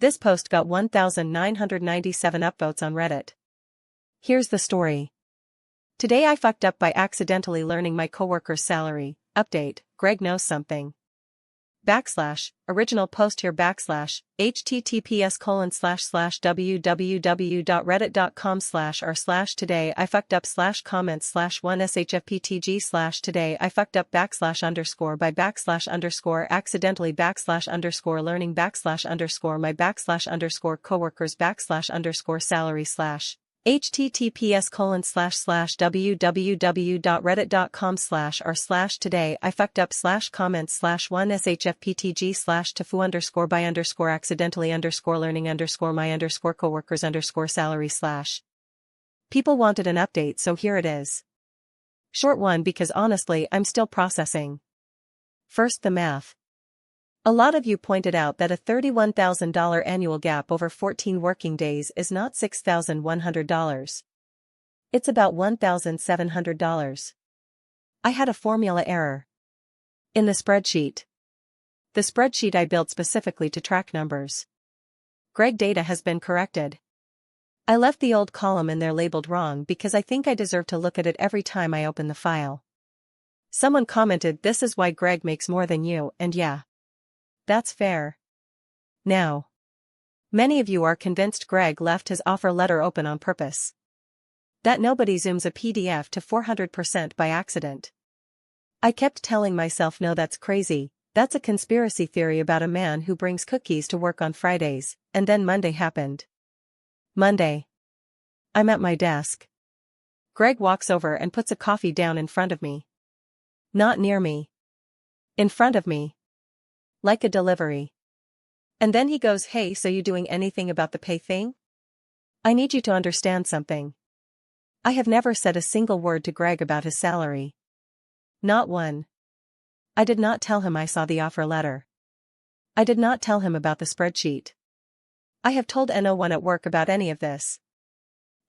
This post got 1,997 upvotes on Reddit. Here's the story. Today I fucked up by accidentally learning my coworker's salary. Update, Greg knows something. Original post here https://www.reddit.com/r/today I fucked up /comments/1shfptg/today I fucked up /_by /_accidentally /_learning /_my /_coworkers /_salary https://www.reddit.com/r/today I fucked up /comments/1shfptg/TIFU _by _accidentally _learning _my _coworkers _salary People wanted an update, so here it is. Short one because honestly I'm still processing. First, the math. A lot of you pointed out that a $31,000 annual gap over 14 working days is not $6,100. It's about $1,700. I had a formula error in the spreadsheet. The spreadsheet I built specifically to track numbers. Greg data has been corrected. I left the old column in there labeled wrong because I think I deserve to look at it every time I open the file. Someone commented, "This is why Greg makes more than you," and yeah. That's fair. Now, many of you are convinced Greg left his offer letter open on purpose. That nobody zooms a PDF to 400% by accident. I kept telling myself, no, that's crazy, that's a conspiracy theory about a man who brings cookies to work on Fridays, and then Monday happened. Monday. I'm at my desk. Greg walks over and puts a coffee down in front of me. Not near me. In front of me. Like a delivery. And then he goes, "Hey, so you doing anything about the pay thing? I need you to understand something. I have never said a single word to Greg about his salary. Not one. I did not tell him I saw the offer letter. I did not tell him about the spreadsheet. I have told no one at work about any of this."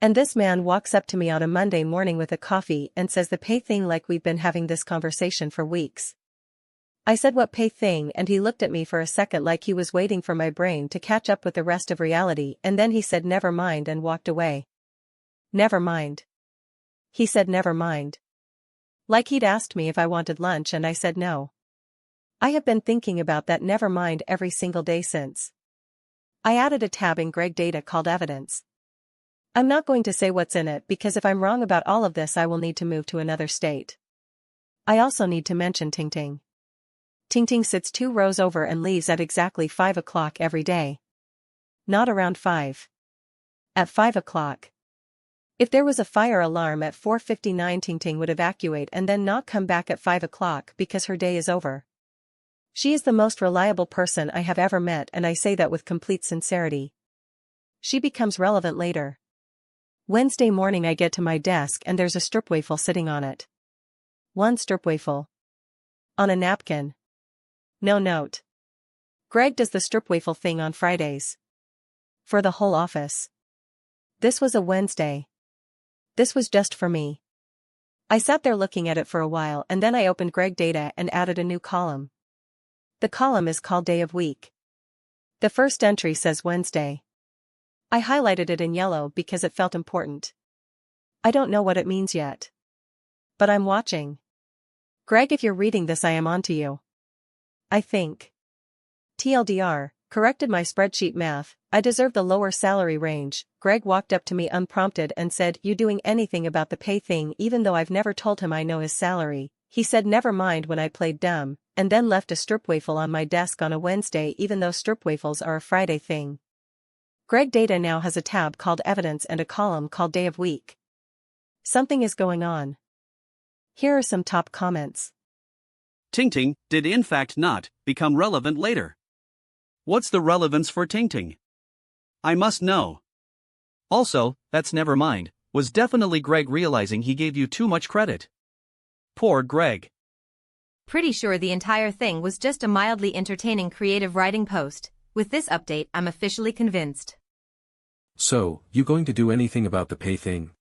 And this man walks up to me on a Monday morning with a coffee and says the pay thing like we've been having this conversation for weeks. I said, "What pay thing?" and he looked at me for a second like he was waiting for my brain to catch up with the rest of reality, and then he said never mind and walked away. Never mind. He said never mind. Like he'd asked me if I wanted lunch and I said no. I have been thinking about that never mind every single day since. I added a tab in Greg data called evidence. I'm not going to say what's in it because if I'm wrong about all of this I will need to move to another state. I also need to mention Ting Ting. Ting Ting sits 2 rows over and leaves at exactly 5 o'clock every day. Not around 5. At 5 o'clock. If there was a fire alarm at 4:59, Ting Ting would evacuate and then not come back at 5 o'clock because her day is over. She is the most reliable person I have ever met, and I say that with complete sincerity. She becomes relevant later. Wednesday morning I get to my desk and there's a stroopwafel sitting on it. One stroopwafel. On a napkin. No note. Greg does the stroopwafel thing on Fridays. For the whole office. This was a Wednesday. This was just for me. I sat there looking at it for a while and then I opened Greg data and added a new column. The column is called Day of Week. The first entry says Wednesday. I highlighted it in yellow because it felt important. I don't know what it means yet. But I'm watching. Greg, if you're reading this, I am on to you. I think. TLDR, corrected my spreadsheet math, I deserve the lower salary range. Greg walked up to me unprompted and said, "You doing anything about the pay thing?" Even though I've never told him I know his salary, he said never mind when I played dumb, and then left a stroopwafel on my desk on a Wednesday even though stroopwafels are a Friday thing. Greg data now has a tab called Evidence and a column called Day of Week. Something is going on. Here are some top comments. Ting Ting did in fact not become relevant later. What's the relevance for Ting Ting? I must know. Also, that's never mind, was definitely Greg realizing he gave you too much credit. Poor Greg. Pretty sure the entire thing was just a mildly entertaining creative writing post. With this update, I'm officially convinced. So, you going to do anything about the pay thing?